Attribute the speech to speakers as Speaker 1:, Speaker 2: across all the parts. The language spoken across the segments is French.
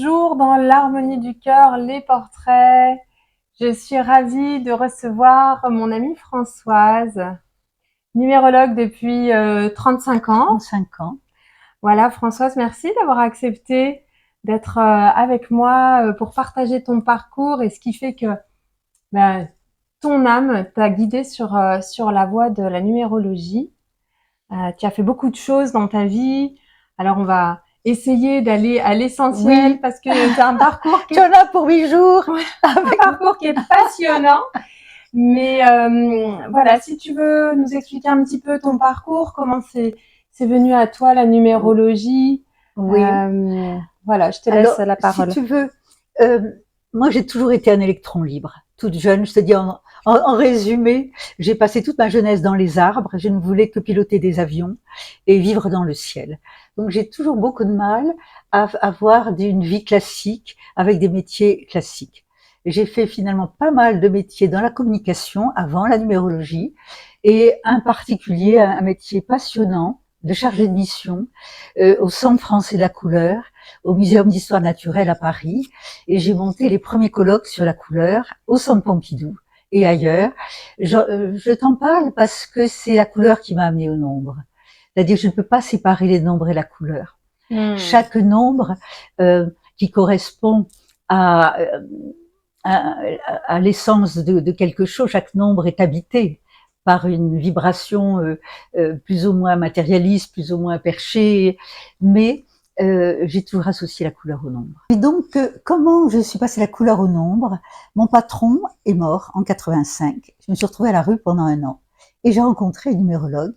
Speaker 1: Bonjour dans l'harmonie du cœur, les portraits. Je suis ravie de recevoir mon amie Françoise, numérologue depuis 35 ans.
Speaker 2: 35 ans.
Speaker 1: Voilà, Françoise, merci d'avoir accepté d'être avec moi pour partager ton parcours et ce qui fait que ben, ton âme t'a guidée sur la voie de la numérologie. Tu as fait beaucoup de choses dans ta vie. Alors, on va essayer d'aller à l'essentiel
Speaker 2: Oui.
Speaker 1: parce que tu as un parcours
Speaker 2: Tu en as pour 8 jours.
Speaker 1: un parcours qui est passionnant. Mais voilà, si tu veux nous expliquer un petit peu ton parcours, comment c'est venu à toi la numérologie.
Speaker 2: Oui.
Speaker 1: Voilà, je te laisse
Speaker 2: Alors,
Speaker 1: la
Speaker 2: si
Speaker 1: parole.
Speaker 2: tu veux, moi j'ai toujours été un électron libre. Toute jeune, je te dis en résumé, j'ai passé toute ma jeunesse dans les arbres. Je ne voulais que piloter des avions et vivre dans le ciel. Donc j'ai toujours beaucoup de mal à avoir une vie classique avec des métiers classiques. J'ai fait finalement pas mal de métiers dans la communication avant la numérologie et un particulier, un métier passionnant de chargé de mission au Centre français de la couleur, au Muséum d'histoire naturelle à Paris, et j'ai monté les premiers colloques sur la couleur au Centre Pompidou et ailleurs. Je t'en parle parce que c'est la couleur qui m'a amenée au nombre. C'est-à-dire que je ne peux pas séparer les nombres et la couleur. Chaque nombre qui correspond à, à l'essence de quelque chose, chaque nombre est habité par une vibration plus ou moins matérialiste, plus ou moins perchée, mais j'ai toujours associé la couleur au nombre. Et donc, comment je suis passée la couleur au nombre? Mon patron est mort en 85. Je me suis retrouvée à la rue pendant 1 an. Et j'ai rencontré une numérologue.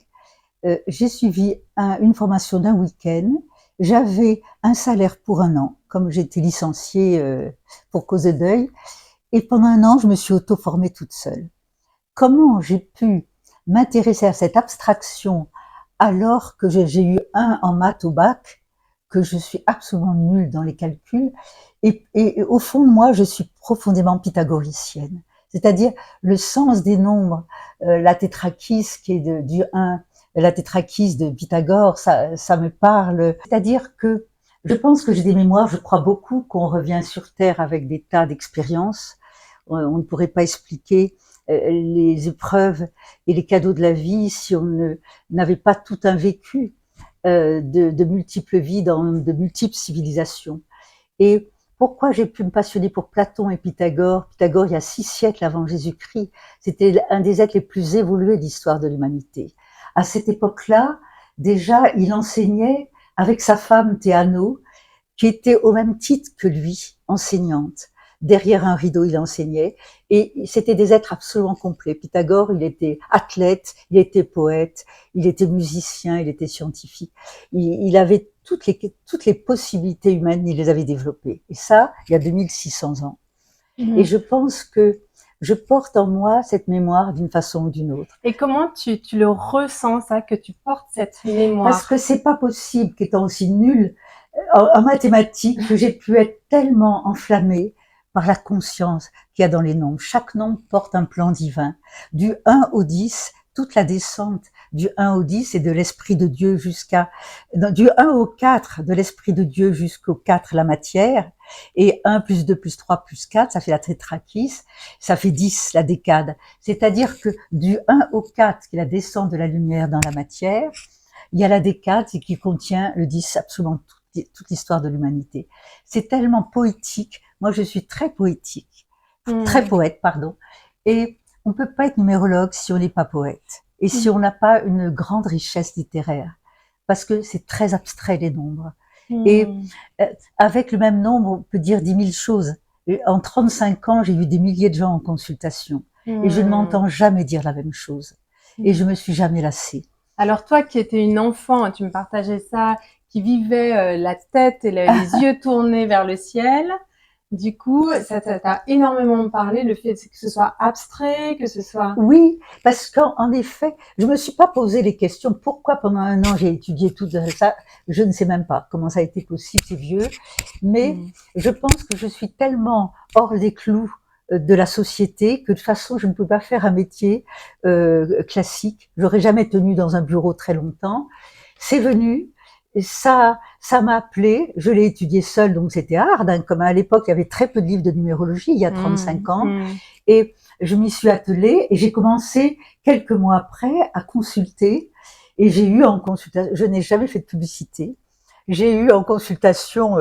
Speaker 2: J'ai suivi une formation d'1 week-end. J'avais un salaire pour 1 an, comme j'étais licenciée pour cause de deuil. Et pendant 1 an, je me suis auto-formée toute seule. Comment j'ai pu m'intéresser à cette abstraction alors que j'ai eu 1 en maths au bac, que je suis absolument nulle dans les calculs, et au fond de moi, je suis profondément pythagoricienne. C'est-à-dire le sens des nombres, la tétrakis qui est du 1, la tétrakis de Pythagore, ça me parle. C'est-à-dire que je pense que j'ai des mémoires, je crois beaucoup qu'on revient sur Terre avec des tas d'expériences. On ne pourrait pas expliquer les épreuves et les cadeaux de la vie si on n'avait pas tout un vécu de multiples vies dans de multiples civilisations. Et pourquoi j'ai pu me passionner pour Platon et Pythagore? Pythagore, il y a 6 siècles avant Jésus-Christ, c'était un des êtres les plus évolués de l'histoire de l'humanité. À cette époque-là, déjà, il enseignait avec sa femme Théano, qui était au même titre que lui, enseignante. Derrière un rideau, il enseignait. Et c'était des êtres absolument complets. Pythagore, il était athlète, il était poète, il était musicien, il était scientifique. Il avait toutes les possibilités humaines, il les avait développées. Et ça, il y a 2600 ans. Et je pense que je porte en moi cette mémoire d'une façon ou d'une autre.
Speaker 1: Et comment tu le ressens, ça, que tu portes cette mémoire?
Speaker 2: Parce que c'est pas possible qu'étant aussi nulle en mathématiques, que j'ai pu être tellement enflammée par la conscience qu'il y a dans les nombres. Chaque nombre porte un plan divin. Du 1 au 10, toute la descente du 1 au 10 et de l'Esprit de Dieu du 1 au 4, de l'Esprit de Dieu jusqu'au 4, la matière, et 1 plus 2 plus 3 plus 4, ça fait la tétrakis, ça fait 10, la décade. C'est-à-dire que du 1 au 4, qui est la descente de la lumière dans la matière, il y a la décade qui contient le 10, absolument toute l'histoire de l'humanité. C'est tellement poétique. Moi, je suis très poétique, très poète, pardon. Et on peut pas être numérologue si on n'est pas poète et si on n'a pas une grande richesse littéraire, parce que c'est très abstrait les nombres. Et avec le même nombre, on peut dire 10 000 choses. Et en 35 ans, j'ai eu des milliers de gens en consultation et je ne m'entends jamais dire la même chose. Et je me suis jamais lassée.
Speaker 1: Alors toi qui étais une enfant, tu me partageais ça, qui vivait la tête et les yeux tournés vers le ciel. Du coup, ça t'a énormément parlé, le fait que ce soit abstrait, que ce soit...
Speaker 2: Oui, parce qu'en effet, je me suis pas posé les questions. Pourquoi pendant 1 an j'ai étudié tout ça? Je ne sais même pas comment ça a été possible, c'est vieux. Mais je pense que je suis tellement hors des clous de la société que de toute façon je ne peux pas faire un métier classique. J'aurais jamais tenu dans un bureau très longtemps. C'est venu. et ça m'a appelé. Je l'ai étudié seule, donc c'était hard, hein, comme à l'époque, il y avait très peu de livres de numérologie, il y a 35 ans. Et je m'y suis attelée et j'ai commencé quelques mois après à consulter. Et j'ai eu en consultation, je n'ai jamais fait de publicité, j'ai eu en consultation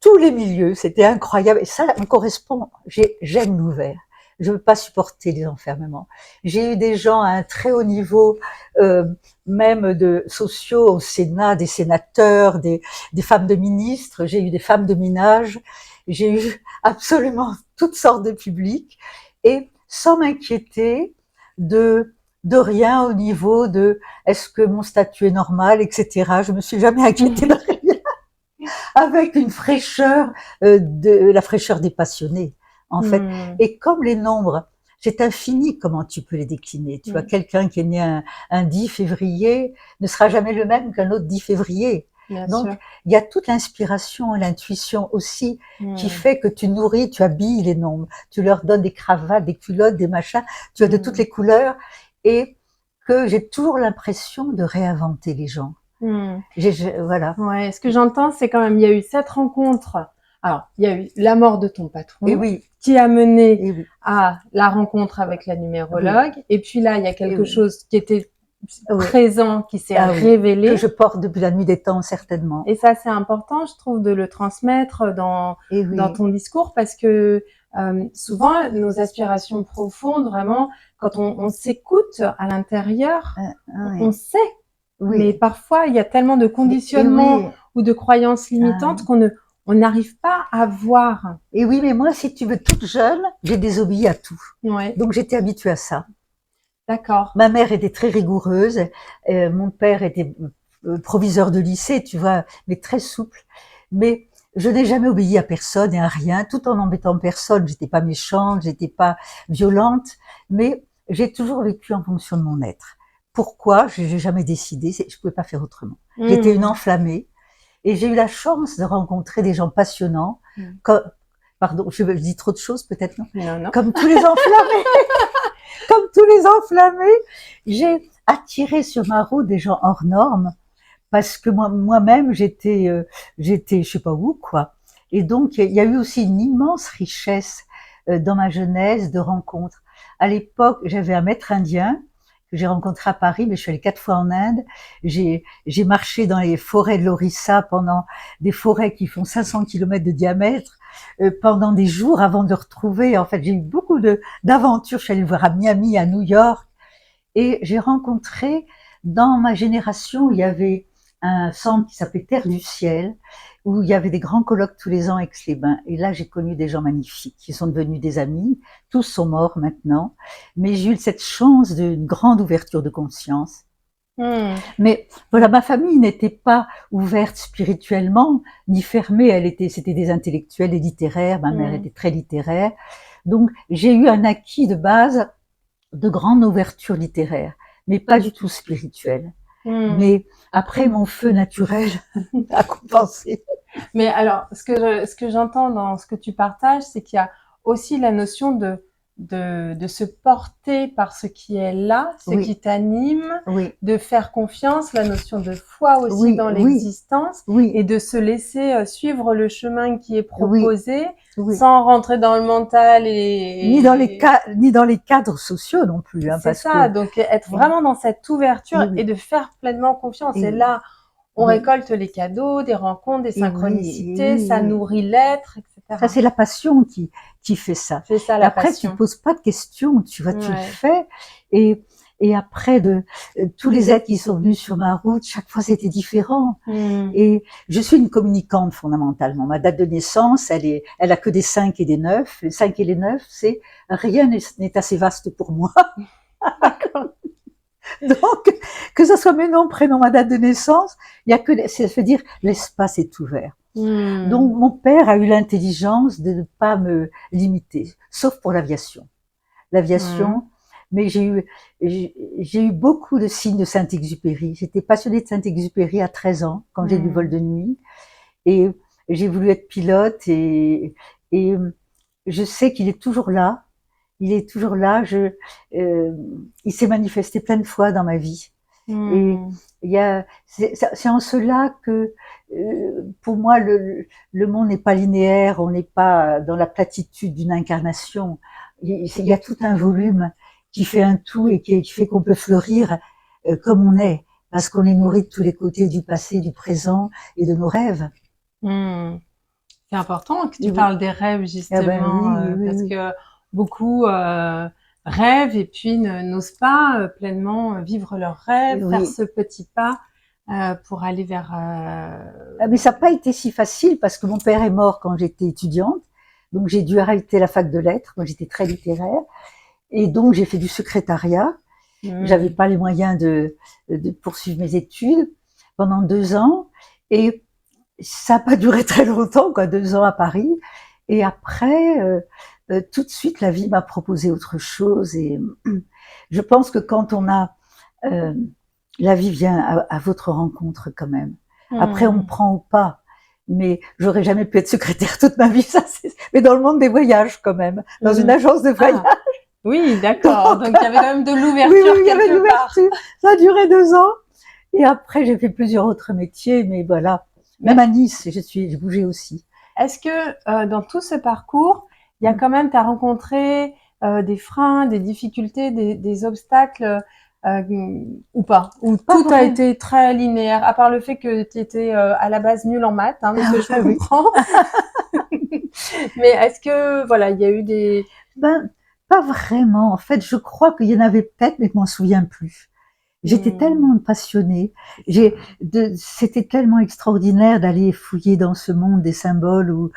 Speaker 2: tous les milieux, c'était incroyable. Et ça me correspond, j'aime l'ouvert. Je ne veux pas supporter les enfermements. J'ai eu des gens à un très haut niveau, même de sociaux au Sénat, des sénateurs, des femmes de ministres, j'ai eu des femmes de ménage, j'ai eu absolument toutes sortes de publics, et sans m'inquiéter de rien au niveau de est-ce que mon statut est normal, etc. Je me suis jamais inquiétée de rien, avec une fraîcheur, de la fraîcheur des passionnés, en fait. Et comme les nombres, c'est infini comment tu peux les décliner. Tu vois, quelqu'un qui est né un 10 février ne sera jamais le même qu'un autre 10 février.
Speaker 1: Bien
Speaker 2: Donc,
Speaker 1: sûr.
Speaker 2: il y a toute l'inspiration et l'intuition aussi qui fait que tu nourris, tu habilles les nombres. Tu leur donnes des cravates, des culottes, des machins. Tu as de toutes les couleurs, et que j'ai toujours l'impression de réinventer les gens. Voilà.
Speaker 1: Ouais, ce que j'entends, c'est quand même, il y a eu cette rencontre. Alors, il y a eu la mort de ton patron,
Speaker 2: Et oui,
Speaker 1: qui a mené
Speaker 2: et oui,
Speaker 1: à la rencontre avec la numérologue. Et puis là, il y a quelque
Speaker 2: oui.
Speaker 1: chose qui était
Speaker 2: Oui.
Speaker 1: présent, qui s'est
Speaker 2: Ah oui,
Speaker 1: révélé.
Speaker 2: que je porte depuis la nuit des temps, certainement.
Speaker 1: Et ça, c'est important, je trouve, de le transmettre dans ton discours, parce que souvent, nos aspirations profondes, vraiment, quand on s'écoute à l'intérieur, on sait. Mais parfois, il y a tellement de conditionnements ou de croyances limitantes qu'on n'arrive pas à voir.
Speaker 2: Et oui, mais moi, si tu veux, toute jeune, j'ai désobéi à tout. Donc, j'étais habituée à ça.
Speaker 1: D'accord.
Speaker 2: Ma mère était très rigoureuse, mon père était proviseur de lycée, tu vois, mais très souple. Mais je n'ai jamais obéi à personne et à rien, tout en embêtant personne. J'étais pas méchante, j'étais pas violente, mais j'ai toujours vécu en fonction de mon être. Pourquoi? J'ai jamais décidé, je pouvais pas faire autrement. J'étais une enflammée, et j'ai eu la chance de rencontrer des gens passionnants, pardon, je dis trop de choses peut-être, non?
Speaker 1: Non.
Speaker 2: Comme tous les enflammés. Comme tous les enflammés, j'ai attiré sur ma route des gens hors normes, parce que moi-même j'étais, je sais pas où, quoi. Et donc il y a eu aussi une immense richesse dans ma jeunesse de rencontres. À l'époque, j'avais un maître indien que j'ai rencontré à Paris, mais je suis allée 4 fois en Inde. J'ai marché dans les forêts de l'Orissa, pendant des forêts qui font 500 kilomètres de diamètre, pendant des jours avant de le retrouver. En fait, j'ai eu beaucoup d'aventures. Je suis allée le voir à Miami, à New York, et j'ai rencontré, dans ma génération, il y avait un centre qui s'appelait Terre du Ciel, où il y avait des grands colloques tous les ans à Aix-les-Bains. Et là, j'ai connu des gens magnifiques qui sont devenus des amis. Tous sont morts maintenant. Mais j'ai eu cette chance d'une grande ouverture de conscience. Mais voilà, ma famille n'était pas ouverte spirituellement, ni fermée. C'était des intellectuels et littéraires. Ma mère était très littéraire. Donc, j'ai eu un acquis de base de grande ouverture littéraire, mais pas du tout spirituelle. Mais après, mon feu naturel a compensé.
Speaker 1: Mais alors, ce que j'entends dans ce que tu partages, c'est qu'il y a aussi la notion de se porter par ce qui est là, ce qui t'anime, de faire confiance, la notion de foi aussi dans l'existence, et de se laisser suivre le chemin qui est proposé, sans rentrer dans le mental
Speaker 2: ni dans les cadres sociaux non plus. Hein,
Speaker 1: c'est ça, donc être vraiment dans cette ouverture et de faire pleinement confiance. Et là, on récolte les cadeaux, des rencontres, des synchronicités, ça nourrit l'être, etc.
Speaker 2: Ça, c'est la passion qui fait ça.
Speaker 1: C'est ça, la
Speaker 2: après,
Speaker 1: passion.
Speaker 2: tu poses pas de questions, tu vois, tu le fais. Et après, tous les êtres qui sont venus sur ma route, chaque fois c'était différent. Et je suis une communicante fondamentalement. Ma date de naissance, elle a que des 5 et des 9. Les 5 et les 9, c'est rien n'est assez vaste pour moi. Donc, que ce soit mes noms, prénoms, ma date de naissance, il y a que, ça veut dire, l'espace est ouvert. Donc, mon père a eu l'intelligence de ne pas me limiter, sauf pour l'aviation. L'aviation, mais j'ai eu beaucoup de signes de Saint-Exupéry. J'étais passionnée de Saint-Exupéry à 13 ans, quand j'ai lu Vol de nuit. Et j'ai voulu être pilote, et je sais qu'il est toujours là. Il est toujours là. Il s'est manifesté plein de fois dans ma vie. Et
Speaker 1: Hmm.
Speaker 2: c'est en cela que, pour moi, le monde n'est pas linéaire, on n'est pas dans la platitude d'une incarnation. Il y a tout un volume qui fait un tout et qui fait qu'on peut fleurir comme on est, parce qu'on est nourri de tous les côtés du passé, du présent et de nos rêves.
Speaker 1: Hmm. C'est important que
Speaker 2: Et
Speaker 1: tu
Speaker 2: oui,
Speaker 1: parles des rêves
Speaker 2: ah ben
Speaker 1: justement,
Speaker 2: oui, oui,
Speaker 1: parce
Speaker 2: oui.
Speaker 1: que beaucoup rêvent et puis n'osent pas pleinement vivre leurs rêves, faire
Speaker 2: Oui.
Speaker 1: ce petit pas pour aller vers.
Speaker 2: Ah, mais ça n'a pas été si facile parce que mon père est mort quand j'étais étudiante, donc j'ai dû arrêter la fac de lettres. Moi, j'étais très littéraire et donc j'ai fait du secrétariat. J'avais
Speaker 1: Hmm.
Speaker 2: pas les moyens de poursuivre mes études pendant 2 ans et ça n'a pas duré très longtemps, quoi, 2 ans à Paris. Et après, tout de suite, la vie m'a proposé autre chose. Et je pense que quand on a, euh, la vie vient à votre rencontre quand même. Après, on
Speaker 1: Hmm.
Speaker 2: prend ou pas. Mais j'aurais jamais pu être secrétaire toute ma vie, ça. Mais dans le monde des voyages quand même, dans une
Speaker 1: Hmm.
Speaker 2: agence de voyage.
Speaker 1: Ah, oui, d'accord.
Speaker 2: Donc,
Speaker 1: Donc il y avait quand même de
Speaker 2: oui, oui,
Speaker 1: l'ouverture
Speaker 2: il y avait de
Speaker 1: quelque part.
Speaker 2: l'ouverture. Ça a duré 2 ans. Et après, j'ai fait plusieurs autres métiers, mais voilà. Même
Speaker 1: Mais
Speaker 2: à Nice, j'ai bougé aussi.
Speaker 1: est-ce que dans tout ce parcours, il y a quand même, tu as rencontré des freins, des difficultés, des obstacles ou pas? Ou
Speaker 2: Pas
Speaker 1: tout a
Speaker 2: vrai.
Speaker 1: été très linéaire, à part le fait que tu étais à la base nulle en maths, hein, de ce que je
Speaker 2: Ah oui.
Speaker 1: comprends. Mais est-ce que, voilà, il y a eu des...
Speaker 2: Ben, pas vraiment. En fait, je crois qu'il y en avait peut-être, mais je m'en souviens plus. J'étais
Speaker 1: Hmm,
Speaker 2: tellement passionnée.
Speaker 1: c'est ça.
Speaker 2: C'était tellement extraordinaire d'aller fouiller dans ce monde des symboles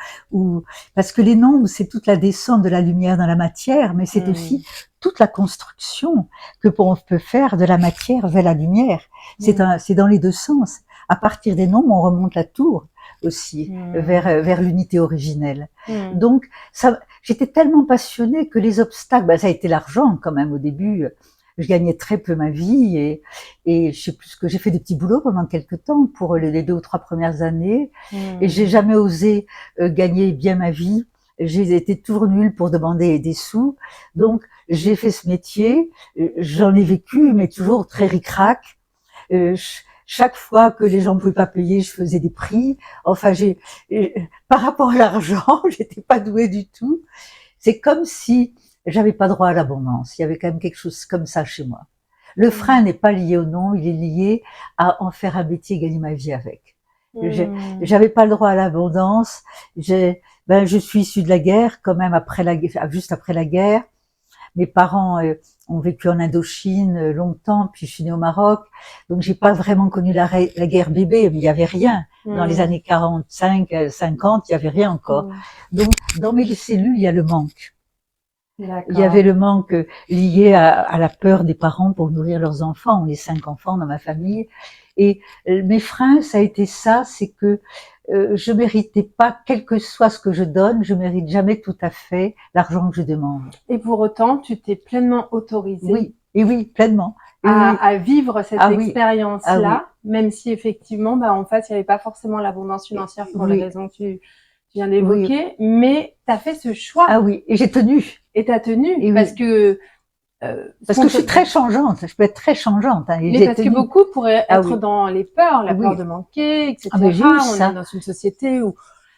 Speaker 2: parce que les nombres, c'est toute la descente de la lumière dans la matière, mais c'est
Speaker 1: Hmm,
Speaker 2: aussi toute la construction on peut faire de la matière vers la lumière.
Speaker 1: hmm,
Speaker 2: C'est dans les deux sens. À partir des nombres, on remonte la tour aussi
Speaker 1: hmm,
Speaker 2: vers l'unité originelle.
Speaker 1: hmm,
Speaker 2: Donc, j'étais tellement passionnée que les obstacles, ben, ça a été l'argent quand même au début. Je gagnais très peu ma vie et je sais plus ce que j'ai fait des petits boulots pendant quelques temps pour les 2 ou 3 premières années et j'ai
Speaker 1: hmm.
Speaker 2: jamais osé gagner bien ma vie. J'ai été toujours nulle pour demander des sous, donc j'ai fait ce métier. J'en ai vécu, mais toujours très ric-rac. Chaque fois que les gens ne pouvaient pas payer, je faisais des prix. Enfin, par rapport à l'argent, j'étais pas douée du tout. C'est comme si j'avais pas droit à l'abondance. Il y avait quand même quelque chose comme ça chez moi. Le frein
Speaker 1: Hmm,
Speaker 2: n'est pas lié au nom, il est lié à en faire un métier et gagner ma vie avec.
Speaker 1: hmm,
Speaker 2: J'avais pas le droit à l'abondance. Je suis issue de la guerre, quand même juste après la guerre. Mes parents ont vécu en Indochine longtemps, puis je suis née au Maroc, donc j'ai pas vraiment connu la guerre bébé, mais il y avait rien. Dans les
Speaker 1: hmm,
Speaker 2: années 45, 50, il y avait rien encore.
Speaker 1: hmm.
Speaker 2: Donc dans mes cellules, il y a le manque. Il y avait
Speaker 1: D'accord.
Speaker 2: le manque lié à la peur des parents pour nourrir leurs enfants. On est 5 enfants dans ma famille. Et mes freins, ça a été ça, c'est que je méritais pas, quel que soit ce que je donne, je mérite jamais tout à fait l'argent que je demande.
Speaker 1: Et pour autant, tu t'es pleinement autorisée
Speaker 2: Oui, et oui, pleinement. Et oui,
Speaker 1: à vivre cette
Speaker 2: ah oui, ah oui,
Speaker 1: expérience-là, même si effectivement, bah, en fait, il n'y avait pas forcément l'abondance financière pour les
Speaker 2: oui,
Speaker 1: raisons que tu viens
Speaker 2: oui,
Speaker 1: d'évoquer, mais tu as fait ce
Speaker 2: ah
Speaker 1: choix
Speaker 2: oui. Et j'ai tenu.
Speaker 1: et tu as tenu
Speaker 2: Et
Speaker 1: parce
Speaker 2: oui,
Speaker 1: que
Speaker 2: parce que je suis très changeante. Je peux être très changeante. Hein, et
Speaker 1: mais
Speaker 2: j'ai
Speaker 1: parce que
Speaker 2: tenu.
Speaker 1: beaucoup pourraient
Speaker 2: Ah
Speaker 1: être
Speaker 2: oui,
Speaker 1: dans les peurs, la peur
Speaker 2: oui.
Speaker 1: de manquer,
Speaker 2: Ah mais j'ai eu
Speaker 1: etc. On est
Speaker 2: ça.
Speaker 1: dans une société où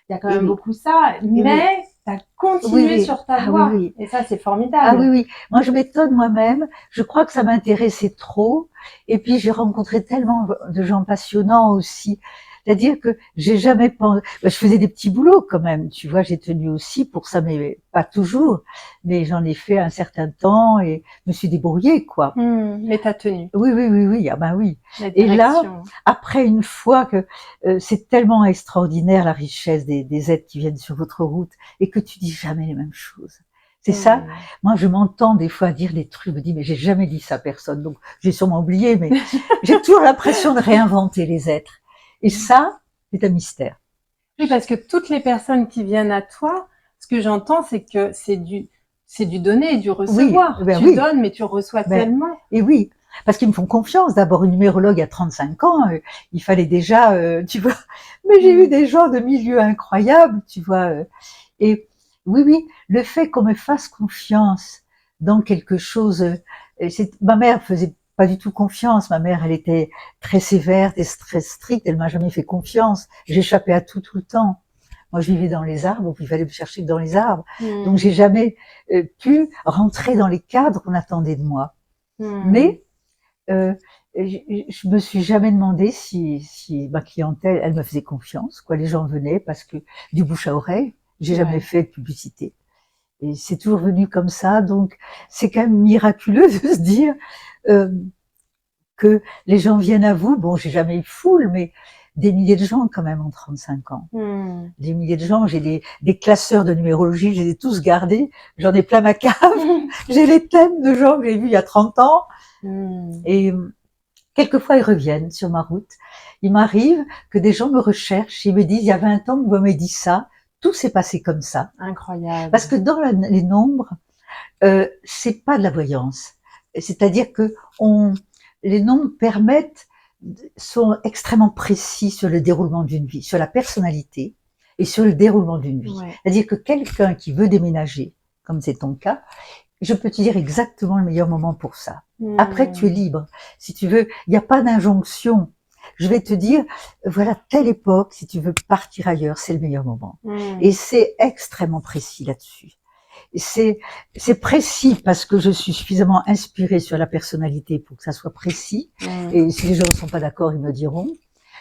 Speaker 1: il y a quand
Speaker 2: Et
Speaker 1: même
Speaker 2: oui,
Speaker 1: beaucoup ça,
Speaker 2: et oui,
Speaker 1: mais tu as
Speaker 2: oui,
Speaker 1: continué
Speaker 2: oui.
Speaker 1: sur ta
Speaker 2: Ah oui,
Speaker 1: voie
Speaker 2: oui.
Speaker 1: et ça, c'est
Speaker 2: Ah oui,
Speaker 1: formidable.
Speaker 2: oui. Moi, je m'étonne moi-même. Je crois que ça m'intéressait trop. Et puis, j'ai rencontré tellement de gens passionnants aussi. C'est-à-dire que j'ai jamais pensé. Je faisais des petits boulots quand même. Tu vois, j'ai tenu aussi pour ça, mais pas toujours. Mais j'en ai fait un certain temps et me suis débrouillée, quoi.
Speaker 1: Mais tu as tenu
Speaker 2: Oui, oui, oui, oui. Ah ben oui.
Speaker 1: la
Speaker 2: Et là,
Speaker 1: direction.
Speaker 2: après une fois que c'est tellement extraordinaire la richesse des êtres qui viennent sur votre route et que tu dis jamais les mêmes choses. C'est ça.
Speaker 1: Hmm.
Speaker 2: Moi, je m'entends des fois dire des trucs, je me dis mais j'ai jamais dit ça à personne, donc j'ai sûrement oublié, mais j'ai toujours l'impression de réinventer les êtres. Et ça, c'est un mystère.
Speaker 1: Oui, parce que toutes les personnes qui viennent à toi, ce que j'entends, c'est que c'est du donner et du
Speaker 2: Oui,
Speaker 1: recevoir.
Speaker 2: ben
Speaker 1: Tu
Speaker 2: oui,
Speaker 1: donnes, mais tu reçois
Speaker 2: ben
Speaker 1: tellement.
Speaker 2: et oui, parce qu'ils me font confiance. D'abord, une numérologue à 35 ans, il fallait déjà, tu vois. Mais j'ai eu
Speaker 1: Hmm.
Speaker 2: des gens de milieux incroyables, tu vois. Et oui, oui, le fait qu'on me fasse confiance dans quelque chose. Ma mère faisait pas du tout confiance. Ma mère, elle était très sévère, très stricte. Elle m'a jamais fait confiance. J'échappais à tout le temps. Moi, je vivais dans les arbres, il fallait me chercher dans les arbres. Donc, j'ai jamais pu rentrer dans les cadres qu'on attendait de moi. Mais je me suis jamais demandé si ma clientèle, elle me faisait confiance. Les gens venaient parce que du bouche à oreille, j'ai jamais fait de publicité. Et c'est toujours venu comme ça. Donc, c'est quand même miraculeux de se dire que les gens viennent à vous. Bon, j'ai jamais eu foule, mais des milliers de gens quand même en 35 ans. Des milliers de gens. J'ai des classeurs de numérologie, je les ai tous gardés. J'en ai plein ma cave. J'ai les thèmes de gens que j'ai vus il y a 30 ans. Et quelquefois, ils reviennent sur ma route. Il m'arrive que des gens me recherchent, ils me disent, il y a 20 ans, vous m'avez dit ça. Tout s'est passé comme ça.
Speaker 1: Incroyable.
Speaker 2: Parce que dans les nombres, c'est pas de la voyance. C'est-à-dire que les nombres sont extrêmement précis sur le déroulement d'une vie, sur la personnalité et sur le déroulement d'une vie. Ouais. C'est-à-dire que quelqu'un qui veut déménager, comme c'est ton cas, je peux te dire exactement le meilleur moment pour ça. Après, tu es libre. Si tu veux, il n'y a pas d'injonction. Je vais te dire, voilà, telle époque, si tu veux partir ailleurs, c'est le meilleur moment. Et c'est extrêmement précis là-dessus. C'est précis parce que je suis suffisamment inspirée sur la personnalité pour que ça soit précis. Et si les gens ne sont pas d'accord, ils me diront.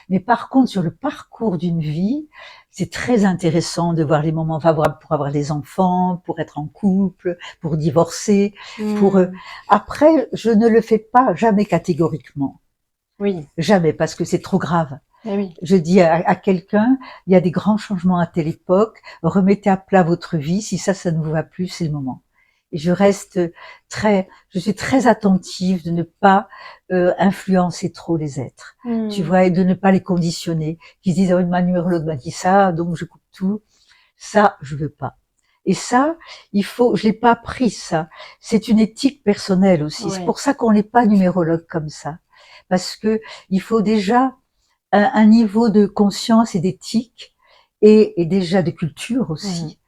Speaker 2: Mais par contre, sur le parcours d'une vie, c'est très intéressant de voir les moments favorables pour avoir des enfants, pour être en couple, pour divorcer. Après, je ne le fais pas jamais catégoriquement.
Speaker 1: Oui.
Speaker 2: Jamais, parce que c'est trop grave.
Speaker 1: Oui.
Speaker 2: Je dis à quelqu'un, il y a des grands changements à telle époque, remettez à plat votre vie, si ça ne vous va plus, c'est le moment. Et je suis très attentive de ne pas influencer trop les êtres, tu vois, et de ne pas les conditionner, qui se disent, oh, ma numérologue m'a dit ça, donc je coupe tout. Ça, je veux pas. Et ça, je l'ai pas appris, ça. C'est une éthique personnelle aussi. Ouais. C'est pour ça qu'on n'est pas numérologue comme ça. Parce que il faut déjà un niveau de conscience et d'éthique et déjà de culture aussi.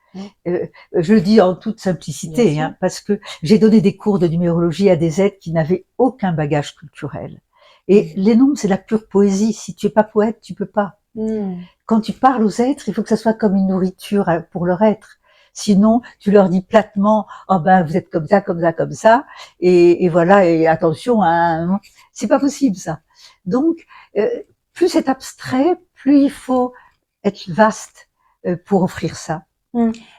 Speaker 2: Je le dis en toute simplicité, parce que j'ai donné des cours de numérologie à des êtres qui n'avaient aucun bagage culturel. Et les nombres, c'est la pure poésie. Si tu es pas poète, tu peux pas. Quand tu parles aux êtres, il faut que ça soit comme une nourriture pour leur être. Sinon, tu leur dis platement, oh ben vous êtes comme ça, comme ça, comme ça, et voilà, et attention, c'est pas possible ça. Donc, plus c'est abstrait, plus il faut être vaste pour offrir ça.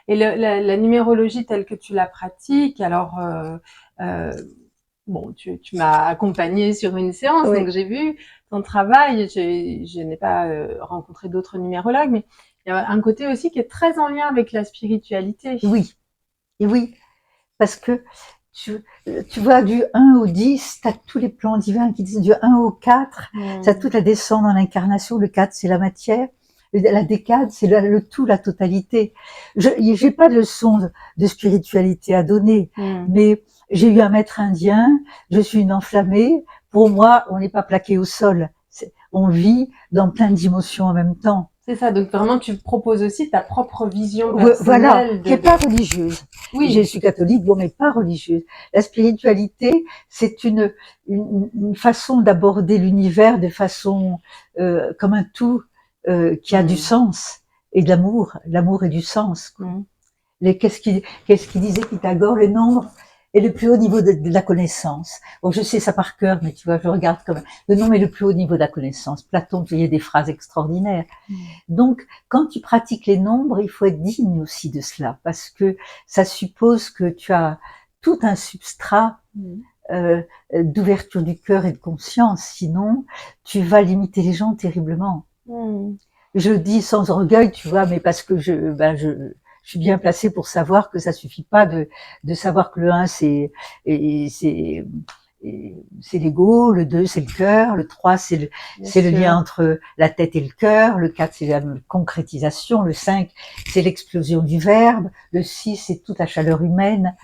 Speaker 1: Et la numérologie telle que tu la pratiques, alors bon, tu m'as accompagnée sur une séance, donc j'ai vu ton travail. Je n'ai pas rencontré d'autres numérologues, mais il y a un côté aussi qui est très en lien avec la spiritualité.
Speaker 2: Oui, et oui, parce que tu vois, du 1 au 10, tu as tous les plans divins qui disent du 1 au 4, tu as toute la descente dans l'incarnation, le 4 c'est la matière, la décade c'est le tout, la totalité. J'ai pas de leçon de spiritualité à donner, mais j'ai eu un maître indien, je suis une enflammée, pour moi on n'est pas plaqué au sol, on vit dans plein d'émotions en même temps.
Speaker 1: C'est ça, donc vraiment tu proposes aussi ta propre vision personnelle.
Speaker 2: Voilà, qui n'est pas religieuse. Oui. Je suis catholique, bon, mais pas religieuse. La spiritualité, c'est une façon d'aborder l'univers de façon comme un tout qui a du sens et de l'amour. L'amour et du sens. Qu'est-ce qui disait Pythagore, le nombre est le plus haut niveau de la connaissance. Bon, je sais ça par cœur, mais tu vois, je regarde comme le nombre est le plus haut niveau de la connaissance. Platon disait des phrases extraordinaires. Donc, quand tu pratiques les nombres, il faut être digne aussi de cela, parce que ça suppose que tu as tout un substrat d'ouverture du cœur et de conscience. Sinon, tu vas limiter les gens terriblement. Je dis sans orgueil, tu vois, mais parce que je suis bien placée pour savoir que ça suffit pas de savoir que le 1 c'est l'ego, le 2 c'est le cœur, le 3 c'est le lien entre la tête et le cœur, le 4 c'est la concrétisation, le 5 c'est l'explosion du verbe, le 6 c'est toute la chaleur humaine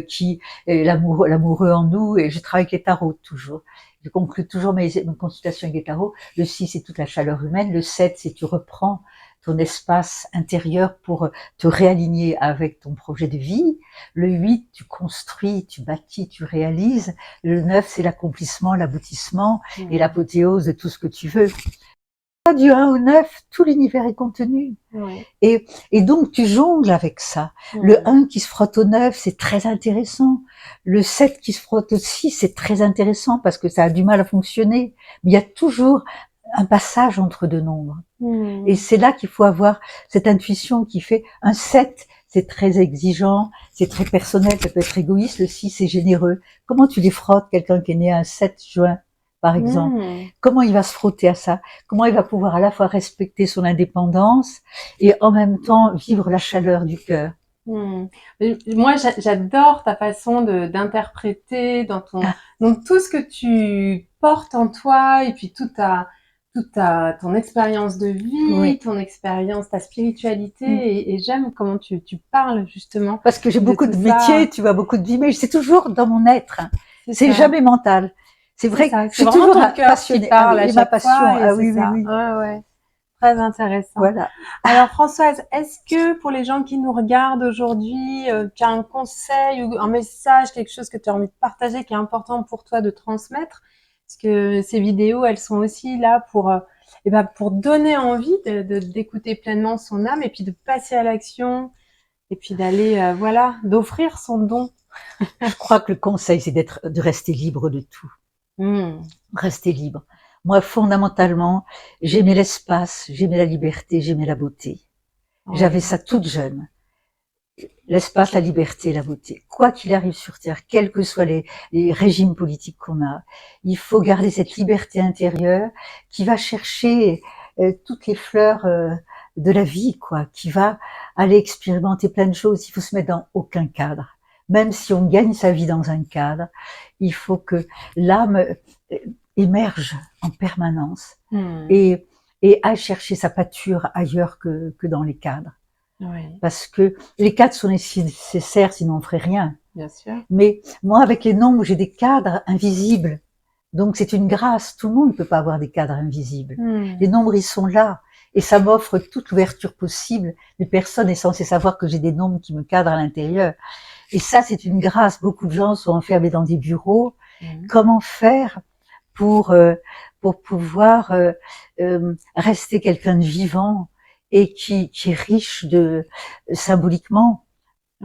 Speaker 2: qui est l'amoureux en nous, et je travaille avec les tarots toujours. Je conclue toujours mes consultations avec les tarots. Le 6 c'est toute la chaleur humaine, le 7 c'est tu reprends ton espace intérieur pour te réaligner avec ton projet de vie. Le 8, tu construis, tu bâtis, tu réalises. Le 9, c'est l'accomplissement, l'aboutissement et l'apothéose de tout ce que tu veux. Du 1 au 9, tout l'univers est contenu. Et donc, tu jongles avec ça. Le 1 qui se frotte au 9, c'est très intéressant. Le 7 qui se frotte au 6, c'est très intéressant parce que ça a du mal à fonctionner. Mais il y a toujours un passage entre deux nombres. Et c'est là qu'il faut avoir cette intuition qui fait un 7, c'est très exigeant, c'est très personnel, ça peut être égoïste. Le 6, c'est généreux. Comment tu les frottes, quelqu'un qui est né un 7 juin, par exemple? Comment il va se frotter à ça? Comment il va pouvoir à la fois respecter son indépendance et en même temps vivre la chaleur du cœur?
Speaker 1: Moi, j'adore ta façon d'interpréter dans tout ce que tu portes en toi et puis toute ton expérience de vie, ton expérience, ta spiritualité et j'aime comment tu parles justement.
Speaker 2: Parce que j'ai beaucoup de métiers, tu vois, beaucoup de vie, mais c'est toujours dans mon être. C'est jamais mental. C'est vrai que je suis toujours passionnée.
Speaker 1: Et ma
Speaker 2: passion, oui.
Speaker 1: Ouais. Très intéressant.
Speaker 2: Voilà.
Speaker 1: Alors Françoise, est-ce que pour les gens qui nous regardent aujourd'hui, tu as un conseil ou un message, quelque chose que tu as envie de partager qui est important pour toi de transmettre? Parce que ces vidéos, elles sont aussi là pour donner envie d'écouter pleinement son âme et puis de passer à l'action et puis d'aller, d'offrir son don.
Speaker 2: Je crois que le conseil, c'est de rester libre de tout. Rester libre. Moi, fondamentalement, j'aimais l'espace, j'aimais la liberté, j'aimais la beauté. J'avais ça toute jeune. L'espace, la liberté, la beauté. Quoi qu'il arrive sur Terre, quels que soient les régimes politiques qu'on a, il faut garder cette liberté intérieure qui va chercher toutes les fleurs de la vie, quoi, qui va aller expérimenter plein de choses. Il faut se mettre dans aucun cadre. Même si on gagne sa vie dans un cadre, il faut que l'âme émerge en permanence et aille chercher sa pâture ailleurs que dans les cadres. Parce que les cadres sont nécessaires, sinon on ferait rien.
Speaker 1: Bien sûr.
Speaker 2: Mais moi, avec les nombres, j'ai des cadres invisibles. Donc c'est une grâce. Tout le monde ne peut pas avoir des cadres invisibles. Les nombres, ils sont là. Et ça m'offre toute l'ouverture possible. Mais personne n'est censé savoir que j'ai des nombres qui me cadrent à l'intérieur. Et ça, c'est une grâce. Beaucoup de gens sont enfermés dans des bureaux. Comment faire pour pouvoir rester quelqu'un de vivant et qui est riche symboliquement,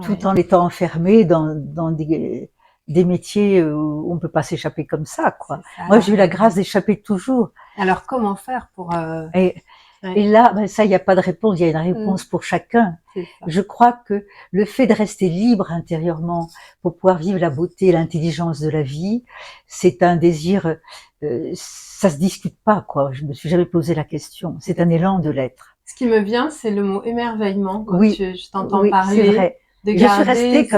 Speaker 2: tout en étant enfermé dans des métiers où on peut pas s'échapper comme ça, quoi. Moi, j'ai eu la grâce d'échapper toujours.
Speaker 1: Alors, comment faire pour
Speaker 2: et là, ça, il n'y a pas de réponse, il y a une réponse pour chacun. Je crois que le fait de rester libre intérieurement pour pouvoir vivre la beauté et l'intelligence de la vie, c'est un désir, ça se discute pas, quoi. Je me suis jamais posé la question. C'est un élan de l'être.
Speaker 1: Ce qui me vient, c'est le mot émerveillement. Quand je t'entends parler.
Speaker 2: C'est vrai.
Speaker 1: De garder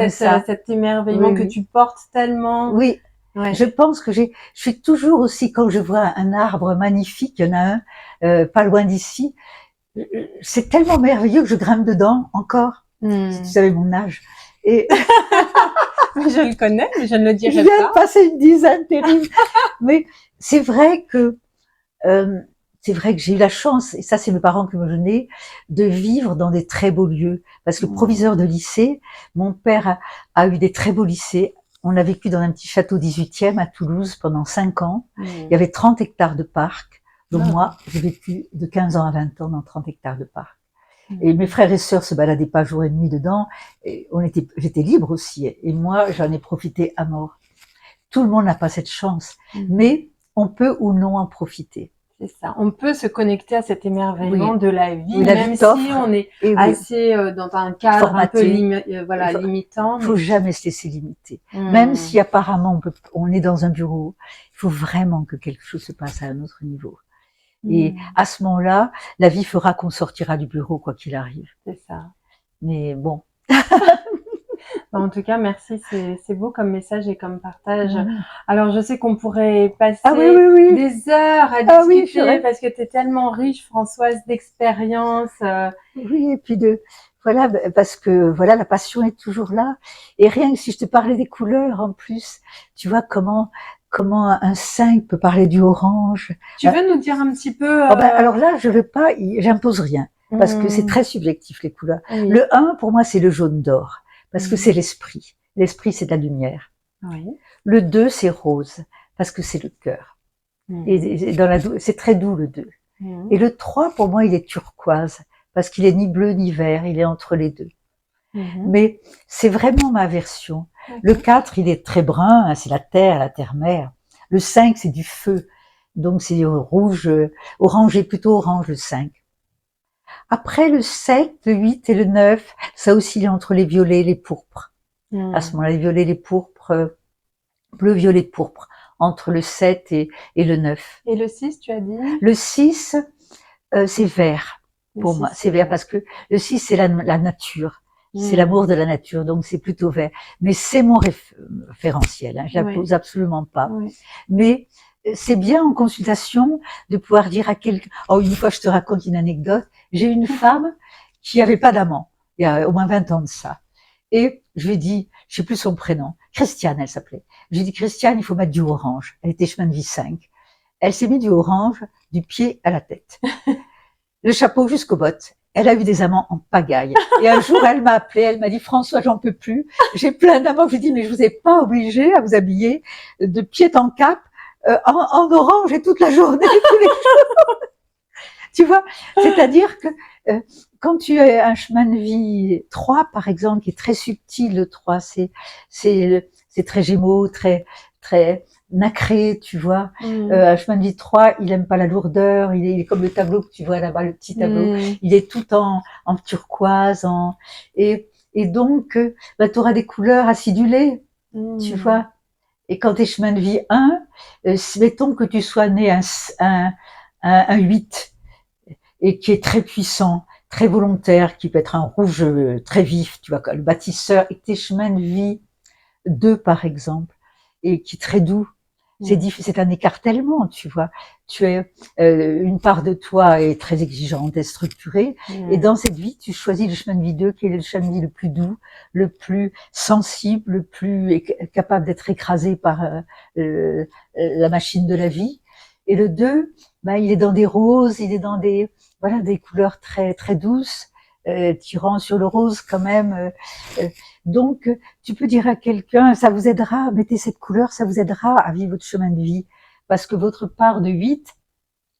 Speaker 1: cet émerveillement que tu portes tellement.
Speaker 2: Oui. Je pense que je suis toujours aussi, quand je vois un arbre magnifique, il y en a un, pas loin d'ici, c'est tellement merveilleux que je grimpe dedans encore. Si tu savais mon âge. Et
Speaker 1: je le connais, mais je ne le dirai pas.
Speaker 2: Je viens de passer une dizaine terrible. Mais c'est vrai que j'ai eu la chance, et ça c'est mes parents qui me donnaient, de vivre dans des très beaux lieux. Parce que proviseur de lycée, mon père a eu des très beaux lycées. On a vécu dans un petit château 18e à Toulouse pendant 5 ans. Il y avait 30 hectares de parc. Donc moi, j'ai vécu de 15 ans à 20 ans dans 30 hectares de parc. Et mes frères et sœurs se baladaient pas jour et nuit dedans. Et j'étais libre aussi. Et moi, j'en ai profité à mort. Tout le monde n'a pas cette chance. Mais on peut ou non en profiter.
Speaker 1: C'est ça. On peut se connecter à cet émerveillement de la vie, même si on est assez dans un cadre formaté, un peu limitant.
Speaker 2: Il faut jamais se laisser limiter. Même si apparemment on est dans un bureau, il faut vraiment que quelque chose se passe à un autre niveau. Et à ce moment-là, la vie fera qu'on sortira du bureau quoi qu'il arrive.
Speaker 1: C'est ça.
Speaker 2: Mais bon.
Speaker 1: En tout cas, merci, c'est beau comme message et comme partage. Alors, je sais qu'on pourrait passer des heures à discuter parce que tu es tellement riche, Françoise, d'expérience.
Speaker 2: Oui, et puis parce que la passion est toujours là. Et rien que si je te parlais des couleurs en plus, tu vois comment un 5 peut parler du orange.
Speaker 1: Tu veux nous dire un petit peu
Speaker 2: Alors là, je veux pas, j'impose rien. parce que c'est très subjectif les couleurs.
Speaker 1: Oui.
Speaker 2: Le 1, pour moi, c'est le jaune d'or, parce que c'est l'esprit. L'esprit, c'est de la lumière.
Speaker 1: Oui.
Speaker 2: Le 2, c'est rose, parce que c'est le cœur. Et dans c'est très doux le 2. Et le 3, pour moi, il est turquoise, parce qu'il est ni bleu ni vert, il est entre les deux. Mais c'est vraiment ma version. Le 4, il est très brun, hein, c'est la terre-mère. Le 5, c'est du feu, donc c'est rouge, orange, et plutôt orange le 5. Après le 7, le 8 et le 9, ça oscille entre les violets et les pourpres. À ce moment-là, les violets, les pourpres, bleu, violet, pourpre, entre le 7 et le 9.
Speaker 1: Et le 6, tu as dit?
Speaker 2: Le 6, c'est vert. Pour moi, c'est vert parce que le 6, c'est la nature. C'est l'amour de la nature, donc c'est plutôt vert. Mais c'est mon référentiel, hein, je l'appose absolument pas. Mais c'est bien en consultation de pouvoir dire à quelqu'un... Oh, une fois, je te raconte une anecdote. J'ai une femme qui avait pas d'amant, il y a au moins 20 ans de ça. Et je lui ai dit, je sais plus son prénom, Christiane, elle s'appelait. Je lui ai dit, Christiane, il faut mettre du orange. Elle était chemin de vie 5. Elle s'est mis du orange du pied à la tête. Le chapeau jusqu'aux bottes. Elle a eu des amants en pagaille. Et un jour, elle m'a appelé, elle m'a dit, François, j'en peux plus. J'ai plein d'amants. Je lui ai dit, mais je vous ai pas obligé à vous habiller de pied en cap, en orange et toute la journée, tous les jours. Tu vois? C'est-à-dire que, quand tu as un chemin de vie 3, par exemple, qui est très subtil, le 3, c'est très Gémeaux, très nacré, tu vois. Un chemin de vie 3, il aime pas la lourdeur, il est comme le tableau que tu vois là-bas, le petit tableau. Il est tout en turquoise, et donc, tu auras des couleurs acidulées, tu vois. Et quand t'es chemin de vie 1, mettons que tu sois né un 8, et qui est très puissant, très volontaire, qui peut être un rouge très vif, tu vois, le bâtisseur, et que tes chemins de vie 2, par exemple, et qui est très doux. C'est un écartèlement, tu vois. Tu es, une part de toi est très exigeante et structurée, et dans cette vie, tu choisis le chemin de vie 2, qui est le chemin de vie le plus doux, le plus sensible, le plus capable d'être écrasé par la machine de la vie. Et le 2, il est dans des roses, il est dans des couleurs très très douces, tirant sur le rose quand même. Donc, tu peux dire à quelqu'un, ça vous aidera, mettez cette couleur, ça vous aidera à vivre votre chemin de vie, parce que votre part de 8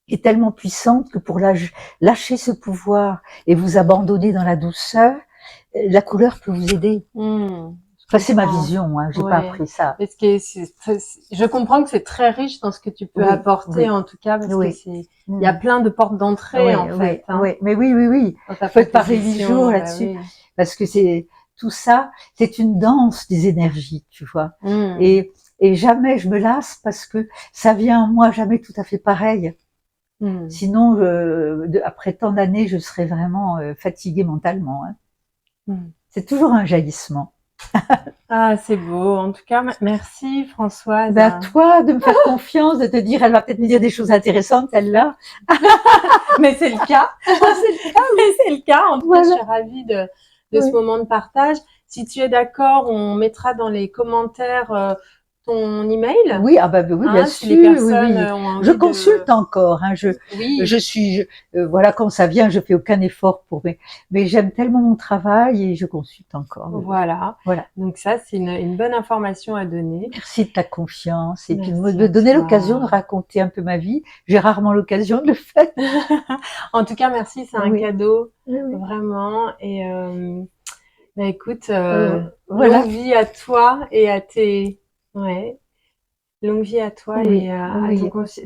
Speaker 2: est tellement puissante que pour lâcher ce pouvoir et vous abandonner dans la douceur, la couleur peut vous aider. Enfin, c'est ma vision, hein, j'ai pas appris ça.
Speaker 1: Je comprends que c'est très riche dans ce que tu peux apporter, en tout cas, parce que il y a plein de portes d'entrée, en fait.
Speaker 2: Mais oui. Je peux te parler 8 jours là-dessus, parce que c'est tout ça, c'est une danse des énergies, tu vois. Et jamais je me lasse, parce que ça vient en moi jamais tout à fait pareil. Sinon, après tant d'années, je serais vraiment fatiguée mentalement. Hein. C'est toujours un jaillissement.
Speaker 1: Ah, c'est beau. En tout cas, merci Françoise.
Speaker 2: À toi de me faire confiance, de te dire, elle va peut-être me dire des choses intéressantes, celle-là.
Speaker 1: Mais c'est le cas. C'est le cas. En tout cas, je suis ravie de ce moment de partage. Si tu es d'accord, on mettra dans les commentaires ton email.
Speaker 2: Oui, oui, bien sûr.
Speaker 1: Si les personnes ont envie
Speaker 2: je consulte encore. Hein, je suis, voilà, quand ça vient, je fais aucun effort mais j'aime tellement mon travail et je consulte encore.
Speaker 1: Voilà. Donc ça, c'est une bonne information à donner.
Speaker 2: Merci de ta confiance et puis de me donner l'occasion de raconter un peu ma vie. J'ai rarement l'occasion de le faire.
Speaker 1: En tout cas, merci, c'est un cadeau, vraiment. Et écoute, longue vie à toi et à tes longue vie à toi et à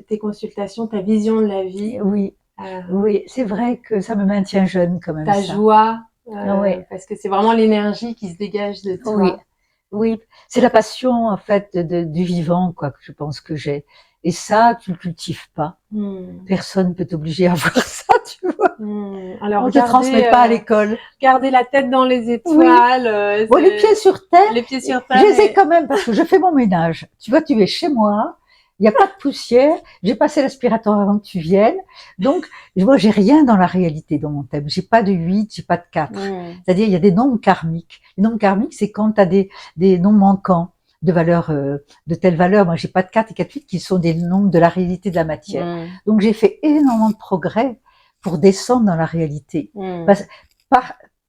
Speaker 1: tes consultations, ta vision de la vie.
Speaker 2: Oui, c'est vrai que ça me maintient jeune quand même.
Speaker 1: Ta joie, parce que c'est vraiment l'énergie qui se dégage de toi.
Speaker 2: Oui, c'est la passion en fait du vivant, quoi, que je pense que j'ai. Et ça, tu le cultives pas. Personne peut t'obliger à voir ça, tu vois.
Speaker 1: Alors,
Speaker 2: on te transmet pas à l'école.
Speaker 1: Garder la tête dans les étoiles.
Speaker 2: Les pieds sur terre.
Speaker 1: Les pieds sur terre.
Speaker 2: Je les ai quand même parce que je fais mon ménage. Tu vois, tu es chez moi. Il n'y a pas de poussière. J'ai passé l'aspirateur avant que tu viennes. Donc, moi, j'ai rien dans la réalité dans mon thème. J'ai pas de 8, j'ai pas de 4. C'est-à-dire, il y a des nombres karmiques. Les nombres karmiques, c'est quand tu as des nombres manquants de valeur, de telle valeur. Moi, j'ai pas de 4 et 4, 8 qui sont des nombres de la réalité de la matière. Donc, j'ai fait énormément de progrès pour descendre dans la réalité.
Speaker 1: Mm.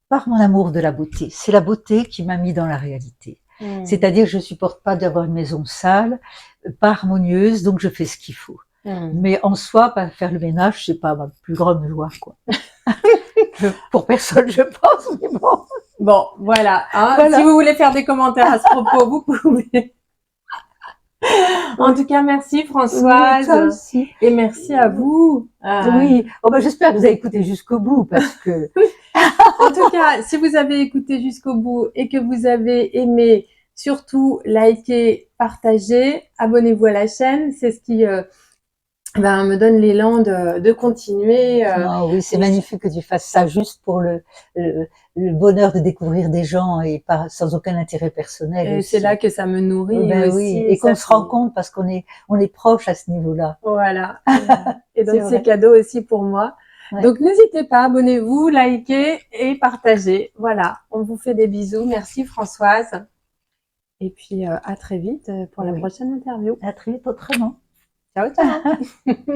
Speaker 2: Par mon amour de la beauté. C'est la beauté qui m'a mis dans la réalité.
Speaker 1: Mm.
Speaker 2: C'est-à-dire que je supporte pas d'avoir une maison sale, pas harmonieuse, donc je fais ce qu'il faut. Mais en soi, pas faire le ménage, c'est pas ma plus grande joie, quoi. Pour personne, je pense, mais bon.
Speaker 1: Bon, voilà, hein.
Speaker 2: Voilà.
Speaker 1: Si vous voulez faire des commentaires à ce propos, vous pouvez. En tout cas, merci Françoise.
Speaker 2: Oui, toi aussi.
Speaker 1: Et merci à vous.
Speaker 2: Oui. Oh, ben, j'espère que vous avez écouté jusqu'au bout, parce que
Speaker 1: En tout cas, si vous avez écouté jusqu'au bout et que vous avez aimé, surtout likez, partagez, abonnez-vous à la chaîne. C'est ce qui me donne l'élan de continuer.
Speaker 2: non, oui, c'est magnifique que tu fasses ça juste pour le bonheur de découvrir des gens et pas sans aucun intérêt personnel.
Speaker 1: Et
Speaker 2: aussi.
Speaker 1: c'est là que ça me nourrit
Speaker 2: Ben
Speaker 1: aussi.
Speaker 2: oui, et qu'on se rend compte parce qu'on est proche à ce niveau-là.
Speaker 1: Voilà. Et donc
Speaker 2: C'est
Speaker 1: c'est
Speaker 2: vrai.
Speaker 1: cadeau aussi pour moi.
Speaker 2: Ouais.
Speaker 1: Donc n'hésitez pas, abonnez-vous, likez et partagez. Voilà, on vous fait des bisous. Merci Françoise. Et puis à très vite pour la
Speaker 2: Oui.
Speaker 1: prochaine interview.
Speaker 2: À très vite autrement.
Speaker 1: Ciao, ciao.